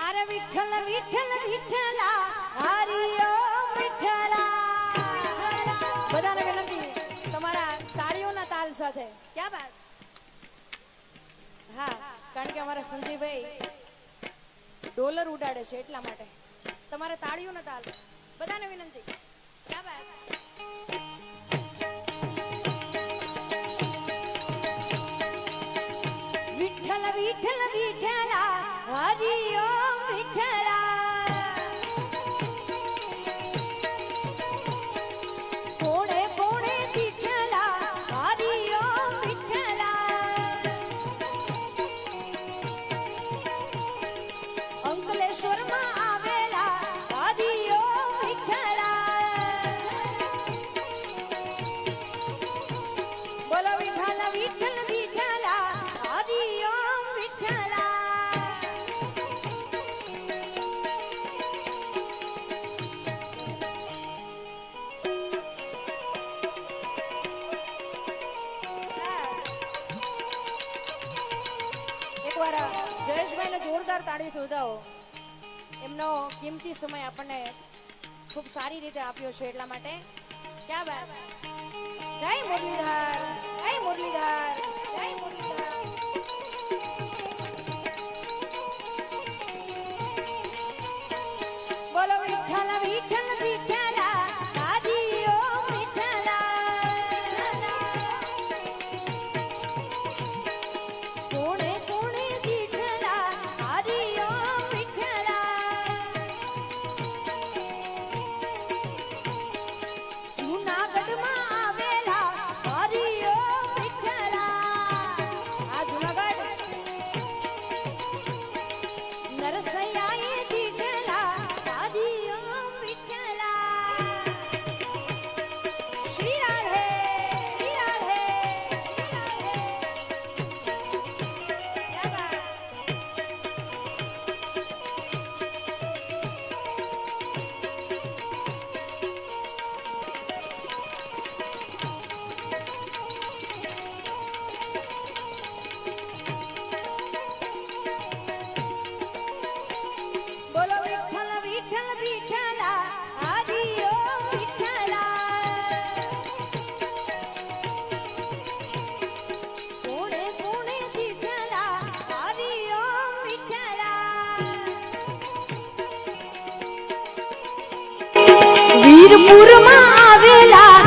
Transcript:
अरे विठ्ठल विठ्ठल विठ्ठला हरि ओम विठ्ठला બધાને વિનંતી તમારા તાળીઓના તાલ સાથે ક્યાં બાત હા કારણ કે અમારા સંજીભાઈ ડોલર ઉડાડે છે એટલા માટે તમારે તાળીઓના તાલ બધાને વિનંતી ક્યાં બાત વિઠ્ઠલ વિઠ્ઠલ વિઠ્ઠલા હરિ ઓમ વિઠ્ઠલા કોણે કોણે વિઠ્ઠલા હરિ ઓમ વિઠ્ઠલા અંકલેશ્વરમાં આવેલા હરિ ઓમ વિઠ્ઠલા બોલો વિઠ્ઠલ વિઠ્ઠલ વિઠ્ઠલા હરિ ઓમ વિઠ્ઠલા એકવાર જયેશભાઈને જોરદાર તાળી વધાવો એમનો કિંમતી સમય આપણને ખૂબ સારી રીતે આપ્યો છે એટલા માટે ક્યાં બાત જય મુરલીધર જય મુરલીધર જય મુરલીધર બોલો વિઠ્ઠલ વિઠ્ઠલ વિઠ્ઠલા હરિ ઓમ વિઠ્ઠલા કોણે કોણે વિઠ્ઠલા હરિ ઓમ વિઠ્ઠલા જૂનાગઢમાં આવેલા હરિ ઓમ વિઠ્ઠલા આ જૂનાગઢ નરસૈયાએ દીઠેલા હરિ ઓમ વિઠ્ઠલા શ્રી રાધે શ્રી રાધે શ્રી રાધે ક્યાં બાત બોલો વિઠ્ઠલ વિઠ્ઠલ વિઠ્ઠલા હરિ ઓમ વિઠ્ઠલા કોણે કોણે વિઠ્ઠલા હરિ ઓમ વિઠ્ઠલા વીરપુરમાં આવેલા